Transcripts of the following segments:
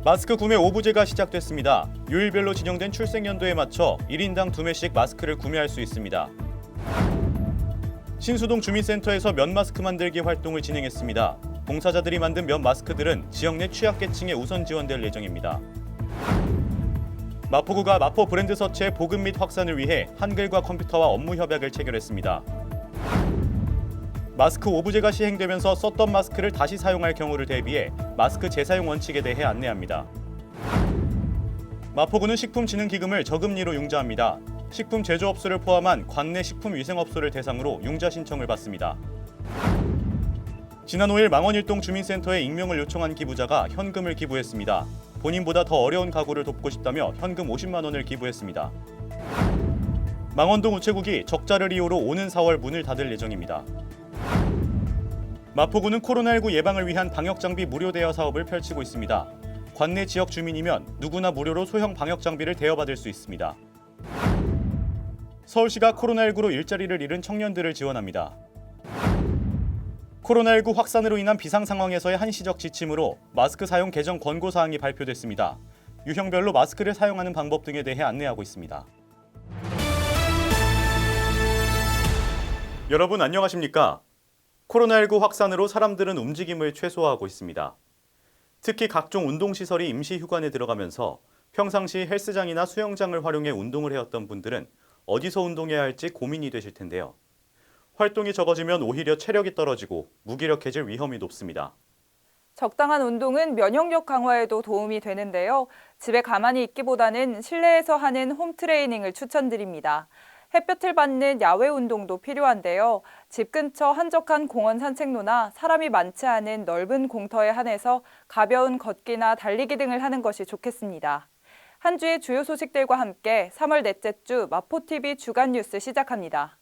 마스크 구매 오부제가 시작됐습니다. 요일별로 지정된 출생연도에 맞춰 1인당 2매씩 마스크를 구매할 수 있습니다. 신수동 주민센터에서 면 마스크 만들기 활동을 진행했습니다. 봉사자들이 만든 면 마스크들은 지역 내 취약계층에 우선 지원될 예정입니다. 마포구가 마포 브랜드 서체 보급 및 확산을 위해 한글과 컴퓨터와 업무 협약을 체결했습니다. 마스크 오부제가 시행되면서 썼던 마스크를 다시 사용할 경우를 대비해 마스크 재사용 원칙에 대해 안내합니다. 마포구는 식품진흥기금을 저금리로 융자합니다. 식품 제조업소를 포함한 관내 식품위생업소를 대상으로 융자 신청을 받습니다. 지난 5일 망원일동 주민센터에 익명을 요청한 기부자가 현금을 기부했습니다. 본인보다 더 어려운 가구를 돕고 싶다며 현금 50만 원을 기부했습니다. 망원동 우체국이 적자를 이유로 오는 4월 문을 닫을 예정입니다. 마포구는 코로나19 예방을 위한 방역장비 무료 대여 사업을 펼치고 있습니다. 관내 지역 주민이면 누구나 무료로 소형 방역장비를 대여받을 수 있습니다. 서울시가 코로나19로 일자리를 잃은 청년들을 지원합니다. 코로나19 확산으로 인한 비상 상황에서의 한시적 지침으로 마스크 사용 개정 권고 사항이 발표됐습니다. 유형별로 마스크를 사용하는 방법 등에 대해 안내하고 있습니다. 여러분 안녕하십니까? 코로나19 확산으로 사람들은 움직임을 최소화하고 있습니다. 특히 각종 운동시설이 임시 휴관에 들어가면서 평상시 헬스장이나 수영장을 활용해 운동을 해왔던 분들은 어디서 운동해야 할지 고민이 되실 텐데요. 활동이 적어지면 오히려 체력이 떨어지고 무기력해질 위험이 높습니다. 적당한 운동은 면역력 강화에도 도움이 되는데요. 집에 가만히 있기보다는 실내에서 하는 홈트레이닝을 추천드립니다. 햇볕을 받는 야외 운동도 필요한데요. 집 근처 한적한 공원 산책로나 사람이 많지 않은 넓은 공터에 한해서 가벼운 걷기나 달리기 등을 하는 것이 좋겠습니다. 한 주의 주요 소식들과 함께 3월 넷째 주 마포TV 주간 뉴스 시작합니다.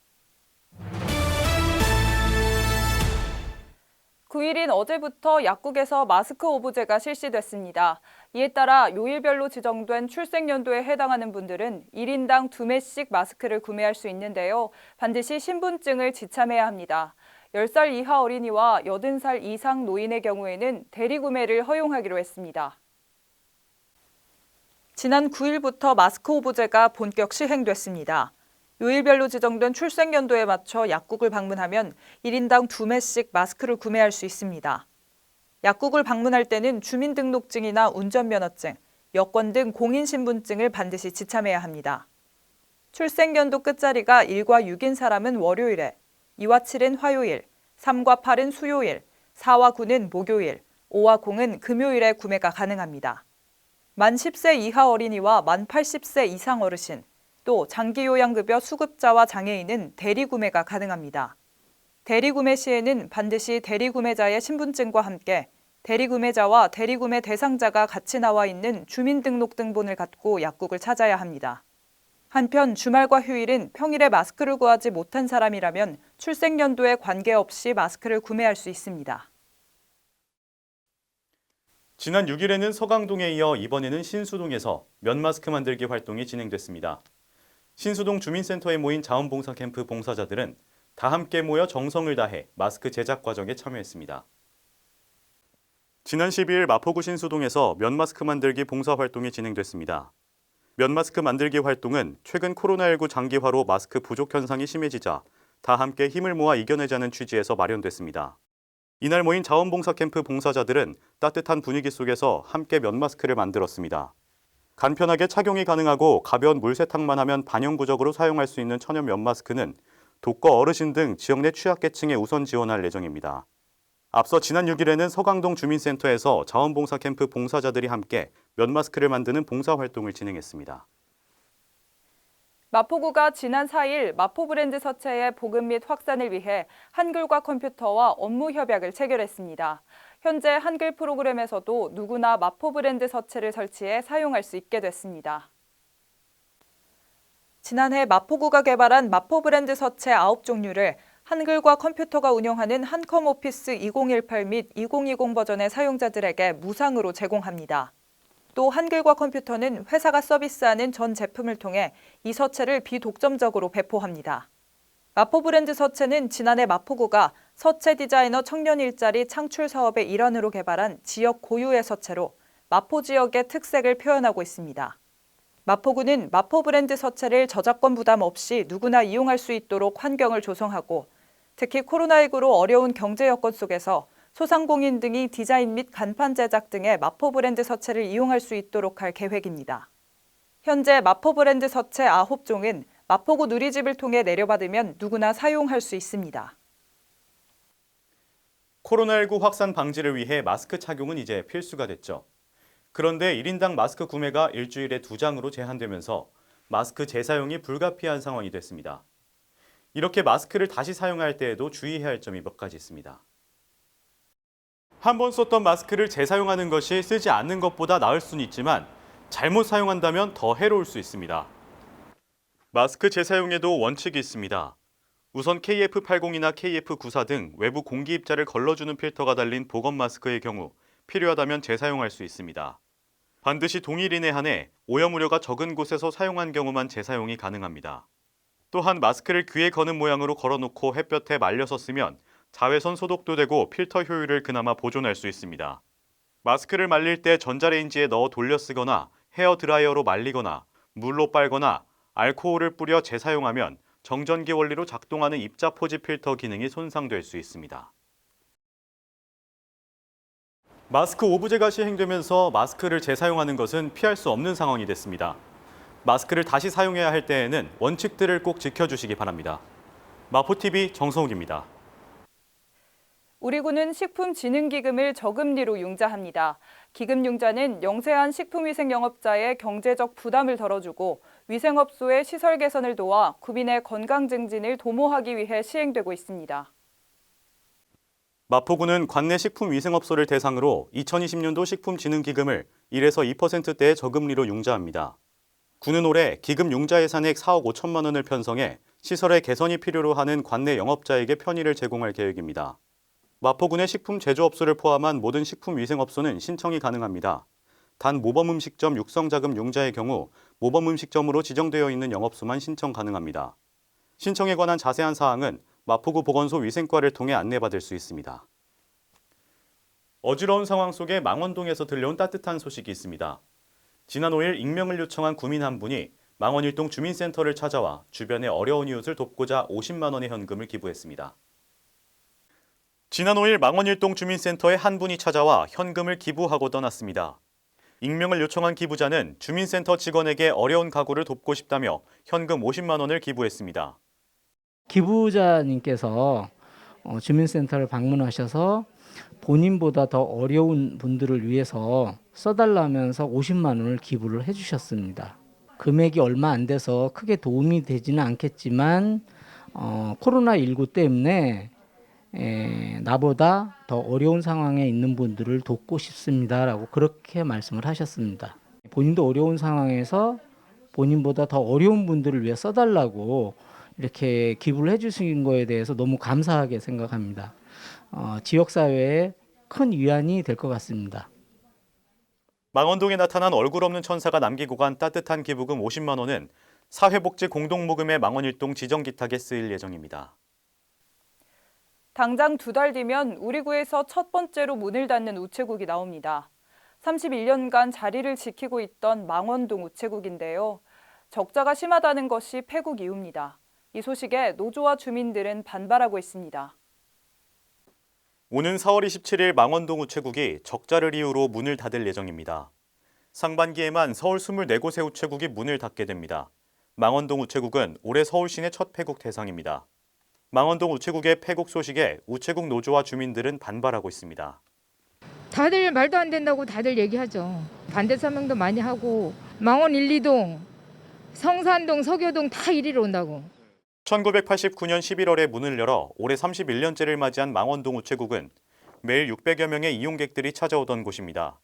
9일인 어제부터 약국에서 마스크 오부제가 실시됐습니다. 이에 따라 요일별로 지정된 출생연도에 해당하는 분들은 1인당 2매씩 마스크를 구매할 수 있는데요. 반드시 신분증을 지참해야 합니다. 10살 이하 어린이와 80살 이상 노인의 경우에는 대리구매를 허용하기로 했습니다. 지난 9일부터 마스크 오부제가 본격 시행됐습니다. 요일별로 지정된 출생연도에 맞춰 약국을 방문하면 1인당 2매씩 마스크를 구매할 수 있습니다. 약국을 방문할 때는 주민등록증이나 운전면허증, 여권 등 공인신분증을 반드시 지참해야 합니다. 출생연도 끝자리가 1과 6인 사람은 월요일에, 2와 7은 화요일, 3과 8은 수요일, 4와 9는 목요일, 5와 0은 금요일에 구매가 가능합니다. 만 10세 이하 어린이와 만 80세 이상 어르신, 또 장기요양급여 수급자와 장애인은 대리구매가 가능합니다. 대리구매 시에는 반드시 대리구매자의 신분증과 함께 대리구매자와 대리구매 대상자가 같이 나와 있는 주민등록등본을 갖고 약국을 찾아야 합니다. 한편 주말과 휴일은 평일에 마스크를 구하지 못한 사람이라면 출생연도에 관계없이 마스크를 구매할 수 있습니다. 지난 6일에는 서강동에 이어 이번에는 신수동에서 면 마스크 만들기 활동이 진행됐습니다. 신수동 주민센터에 모인 자원봉사 캠프 봉사자들은 다 함께 모여 정성을 다해 마스크 제작 과정에 참여했습니다. 지난 12일 마포구 신수동에서 면 마스크 만들기 봉사 활동이 진행됐습니다. 면 마스크 만들기 활동은 최근 코로나19 장기화로 마스크 부족 현상이 심해지자 다 함께 힘을 모아 이겨내자는 취지에서 마련됐습니다. 이날 모인 자원봉사 캠프 봉사자들은 따뜻한 분위기 속에서 함께 면 마스크를 만들었습니다. 간편하게 착용이 가능하고 가벼운 물세탁만 하면 반영구적으로 사용할 수 있는 천연 면 마스크는 독거 어르신 등 지역 내 취약계층에 우선 지원할 예정입니다. 앞서 지난 6일에는 서강동 주민센터에서 자원봉사 캠프 봉사자들이 함께 면 마스크를 만드는 봉사활동을 진행했습니다. 마포구가 지난 4일 마포 브랜드 서체의 보급 및 확산을 위해 한글과 컴퓨터와 업무 협약을 체결했습니다. 현재 한글 프로그램에서도 누구나 마포 브랜드 서체를 설치해 사용할 수 있게 됐습니다. 지난해 마포구가 개발한 마포 브랜드 서체 9종류를 한글과 컴퓨터가 운영하는 한컴오피스 2018 및 2020 버전의 사용자들에게 무상으로 제공합니다. 또 한글과 컴퓨터는 회사가 서비스하는 전 제품을 통해 이 서체를 비독점적으로 배포합니다. 마포 브랜드 서체는 지난해 마포구가 서체 디자이너 청년 일자리 창출 사업의 일환으로 개발한 지역 고유의 서체로 마포 지역의 특색을 표현하고 있습니다. 마포구는 마포 브랜드 서체를 저작권 부담 없이 누구나 이용할 수 있도록 환경을 조성하고 특히 코로나19로 어려운 경제 여건 속에서 소상공인 등이 디자인 및 간판 제작 등의 마포 브랜드 서체를 이용할 수 있도록 할 계획입니다. 현재 마포 브랜드 서체 9종은 마포구 누리집을 통해 내려받으면 누구나 사용할 수 있습니다. 코로나19 확산 방지를 위해 마스크 착용은 이제 필수가 됐죠. 그런데 1인당 마스크 구매가 일주일에 2장으로 제한되면서 마스크 재사용이 불가피한 상황이 됐습니다. 이렇게 마스크를 다시 사용할 때에도 주의해야 할 점이 몇 가지 있습니다. 한 번 썼던 마스크를 재사용하는 것이 쓰지 않는 것보다 나을 수는 있지만 잘못 사용한다면 더 해로울 수 있습니다. 마스크 재사용에도 원칙이 있습니다. 우선 KF80이나 KF94 등 외부 공기 입자를 걸러주는 필터가 달린 보건 마스크의 경우 필요하다면 재사용할 수 있습니다. 반드시 동일 이내 한해 오염 우려가 적은 곳에서 사용한 경우만 재사용이 가능합니다. 또한 마스크를 귀에 거는 모양으로 걸어놓고 햇볕에 말려서 쓰면 자외선 소독도 되고 필터 효율을 그나마 보존할 수 있습니다. 마스크를 말릴 때 전자레인지에 넣어 돌려 쓰거나 헤어 드라이어로 말리거나 물로 빨거나 알코올을 뿌려 재사용하면 정전기 원리로 작동하는 입자 포집 필터 기능이 손상될 수 있습니다. 마스크 오브제가 시행되면서 마스크를 재사용하는 것은 피할 수 없는 상황이 됐습니다. 마스크를 다시 사용해야 할 때에는 원칙들을 꼭 지켜주시기 바랍니다. 마포TV 정성욱입니다. 우리 군은 식품진흥기금을 저금리로 융자합니다. 기금 융자는 영세한 식품위생 영업자의 경제적 부담을 덜어주고 위생업소의 시설 개선을 도와 국민의 건강 증진을 도모하기 위해 시행되고 있습니다. 마포구는 관내 식품위생업소를 대상으로 2020년도 식품진흥기금을 1에서 2%대의 저금리로 융자합니다. 구는 올해 기금 융자 예산액 4억 5천만 원을 편성해 시설의 개선이 필요로 하는 관내 영업자에게 편의를 제공할 계획입니다. 마포군의 식품 제조업소를 포함한 모든 식품위생업소는 신청이 가능합니다. 단 모범음식점 육성자금 융자의 경우 모범음식점으로 지정되어 있는 영업소만 신청 가능합니다. 신청에 관한 자세한 사항은 마포구 보건소 위생과를 통해 안내받을 수 있습니다. 어지러운 상황 속에 망원동에서 들려온 따뜻한 소식이 있습니다. 지난 5일 익명을 요청한 구민 한 분이 망원 1동 주민센터를 찾아와 주변의 어려운 이웃을 돕고자 50만 원의 현금을 기부했습니다. 지난 5일 망원 1동 주민센터에 한 분이 찾아와 현금을 기부하고 떠났습니다. 익명을 요청한 기부자는 주민센터 직원에게 어려운 가구를 돕고 싶다며 현금 50만 원을 기부했습니다. 기부자님께서 주민센터를 방문하셔서 본인보다 더 어려운 분들을 위해서 써달라면서 50만 원을 기부를 해주셨습니다. 금액이 얼마 안 돼서 크게 도움이 되지는 않겠지만 코로나19 때문에 나보다 더 어려운 상황에 있는 분들을 돕고 싶습니다라고 그렇게 말씀을 하셨습니다. 본인도 어려운 상황에서 본인보다 더 어려운 분들을 위해 써달라고 이렇게 기부를 해주신 거에 대해서 너무 감사하게 생각합니다. 지역사회에 큰 위안이 될 것 같습니다. 망원동에 나타난 얼굴 없는 천사가 남기고 간 따뜻한 기부금 50만 원은 사회복지 공동모금의 망원 1동 지정기탁에 쓰일 예정입니다. 당장 2달 뒤면 우리 구에서 첫 번째로 문을 닫는 우체국이 나옵니다. 31년간 자리를 지키고 있던 망원동 우체국인데요. 적자가 심하다는 것이 폐국 이유입니다. 이 소식에 노조와 주민들은 반발하고 있습니다. 오는 4월 27일 망원동 우체국이 적자를 이유로 문을 닫을 예정입니다. 상반기에만 서울 24곳의 우체국이 문을 닫게 됩니다. 망원동 우체국은 올해 서울 시내 첫 폐국 대상입니다. 망원동 우체국의 폐국 소식에 우체국 노조와 주민들은 반발하고 있습니다. 다들 말도 안 된다고 다들 얘기하죠. 반대 서명도 많이 하고 망원 1, 2동, 성산동, 서교동 다 이리로 온다고. 1989년 11월에 문을 열어 올해 31년째를 맞이한 망원동 우체국은 매일 600여 명의 이용객들이 찾아오던 곳입니다.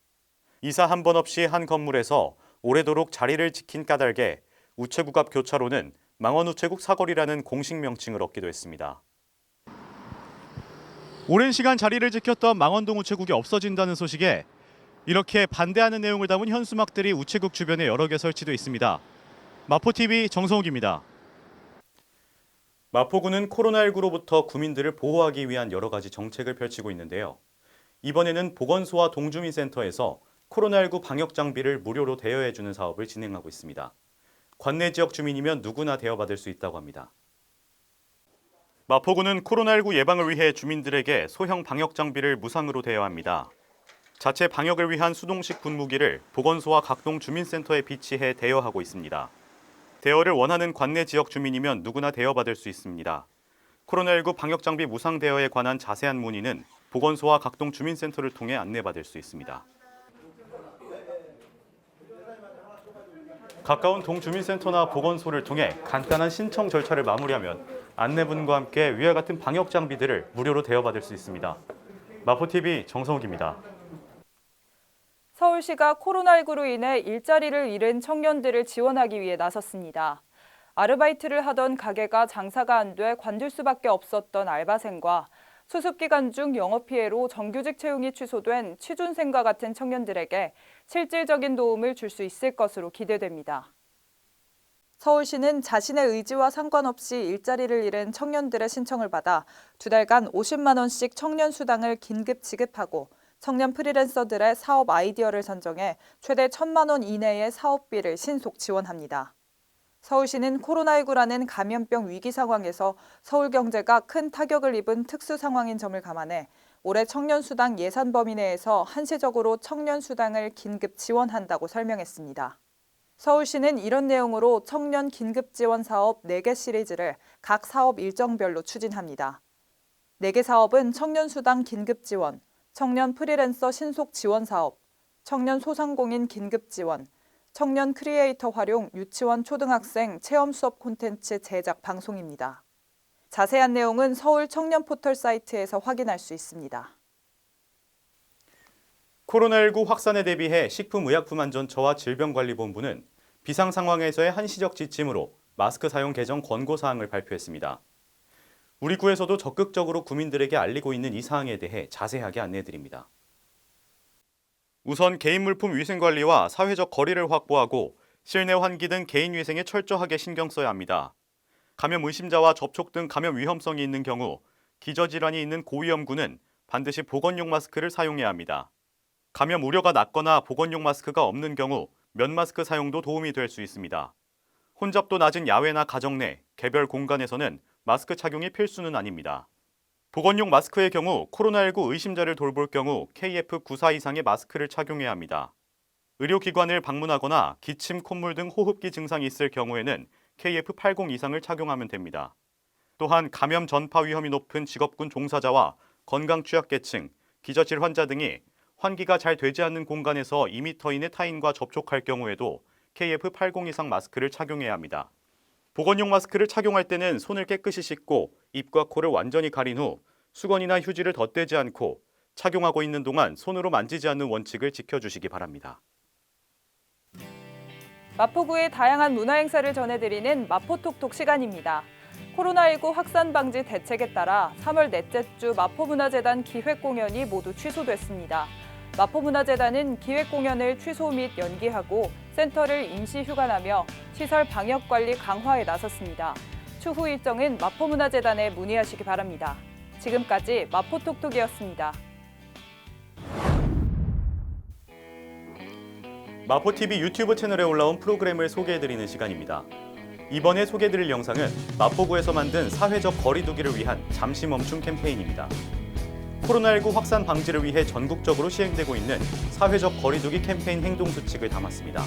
이사 한 번 없이 한 건물에서 오래도록 자리를 지킨 까닭에 우체국 앞 교차로는 망원우체국 사거리라는 공식 명칭을 얻기도 했습니다. 오랜 시간 자리를 지켰던 망원동 우체국이 없어진다는 소식에 이렇게 반대하는 내용을 담은 현수막들이 우체국 주변에 여러 개 설치돼 있습니다. 마포TV 정성욱입니다. 마포구는 코로나19로부터 구민들을 보호하기 위한 여러 가지 정책을 펼치고 있는데요. 이번에는 보건소와 동주민센터에서 코로나19 방역 장비를 무료로 대여해주는 사업을 진행하고 있습니다. 관내 지역 주민이면 누구나 대여받을 수 있다고 합니다. 마포구는 코로나19 예방을 위해 주민들에게 소형 방역 장비를 무상으로 대여합니다. 자체 방역을 위한 수동식 분무기를 보건소와 각동 주민센터에 비치해 대여하고 있습니다. 대여를 원하는 관내 지역 주민이면 누구나 대여받을 수 있습니다. 코로나19 방역 장비 무상 대여에 관한 자세한 문의는 보건소와 각동 주민센터를 통해 안내받을 수 있습니다. 가까운 동주민센터나 보건소를 통해 간단한 신청 절차를 마무리하면 안내분과 함께 위와 같은 방역 장비들을 무료로 대여받을 수 있습니다. 마포TV 정성욱입니다. 서울시가 코로나19로 인해 일자리를 잃은 청년들을 지원하기 위해 나섰습니다. 아르바이트를 하던 가게가 장사가 안 돼 관둘 수밖에 없었던 알바생과 수습기간 중 영업피해로 정규직 채용이 취소된 취준생과 같은 청년들에게 실질적인 도움을 줄 수 있을 것으로 기대됩니다. 서울시는 자신의 의지와 상관없이 일자리를 잃은 청년들의 신청을 받아 2달간 50만 원씩 청년 수당을 긴급 지급하고 청년 프리랜서들의 사업 아이디어를 선정해 최대 1,000만 원 이내의 사업비를 신속 지원합니다. 서울시는 코로나19라는 감염병 위기 상황에서 서울 경제가 큰 타격을 입은 특수 상황인 점을 감안해 올해 청년수당 예산 범위 내에서 한시적으로 청년수당을 긴급 지원한다고 설명했습니다. 서울시는 이런 내용으로 청년 긴급 지원 사업 4개 시리즈를 각 사업 일정별로 추진합니다. 4개 사업은 청년수당 긴급 지원, 청년 프리랜서 신속 지원 사업, 청년 소상공인 긴급 지원, 청년 크리에이터 활용 유치원 초등학생 체험 수업 콘텐츠 제작 방송입니다. 자세한 내용은 서울 청년 포털 사이트에서 확인할 수 있습니다. 코로나19 확산에 대비해 식품의약품안전처와 질병관리본부는 비상 상황에서의 한시적 지침으로 마스크 사용 개정 권고 사항을 발표했습니다. 우리 구에서도 적극적으로 구민들에게 알리고 있는 이 사항에 대해 자세하게 안내해드립니다. 우선 개인 물품 위생 관리와 사회적 거리를 확보하고 실내 환기 등 개인 위생에 철저하게 신경 써야 합니다. 감염 의심자와 접촉 등 감염 위험성이 있는 경우 기저질환이 있는 고위험군은 반드시 보건용 마스크를 사용해야 합니다. 감염 우려가 낮거나 보건용 마스크가 없는 경우 면 마스크 사용도 도움이 될 수 있습니다. 혼잡도 낮은 야외나 가정 내 개별 공간에서는 마스크 착용이 필수는 아닙니다. 보건용 마스크의 경우 코로나19 의심자를 돌볼 경우 KF94 이상의 마스크를 착용해야 합니다. 의료기관을 방문하거나 기침, 콧물 등 호흡기 증상이 있을 경우에는 KF80 이상을 착용하면 됩니다. 또한 감염 전파 위험이 높은 직업군 종사자와 건강 취약계층, 기저질 환자 등이 환기가 잘 되지 않는 공간에서 2m 이내 타인과 접촉할 경우에도 KF80 이상 마스크를 착용해야 합니다. 보건용 마스크를 착용할 때는 손을 깨끗이 씻고 입과 코를 완전히 가린 후 수건이나 휴지를 덧대지 않고 착용하고 있는 동안 손으로 만지지 않는 원칙을 지켜주시기 바랍니다. 마포구의 다양한 문화행사를 전해드리는 마포톡톡 시간입니다. 코로나19 확산 방지 대책에 따라 3월 넷째 주 마포문화재단 기획공연이 모두 취소됐습니다. 마포문화재단은 기획공연을 취소 및 연기하고 센터를 임시 휴관하며 시설 방역관리 강화에 나섰습니다. 추후 일정은 마포문화재단에 문의하시기 바랍니다. 지금까지 마포톡톡이었습니다. 마포TV 유튜브 채널에 올라온 프로그램을 소개해드리는 시간입니다. 이번에 소개해드릴 영상은 마포구에서 만든 사회적 거리두기를 위한 잠시 멈춤 캠페인입니다. 코로나19 확산 방지를 위해 전국적으로 시행되고 있는 사회적 거리두기 캠페인 행동 수칙을 담았습니다.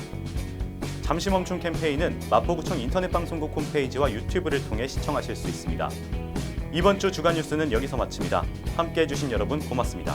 잠시 멈춤 캠페인은 마포구청 인터넷 방송국 홈페이지와 유튜브를 통해 시청하실 수 있습니다. 이번 주 주간 뉴스는 여기서 마칩니다. 함께해 주신 여러분 고맙습니다.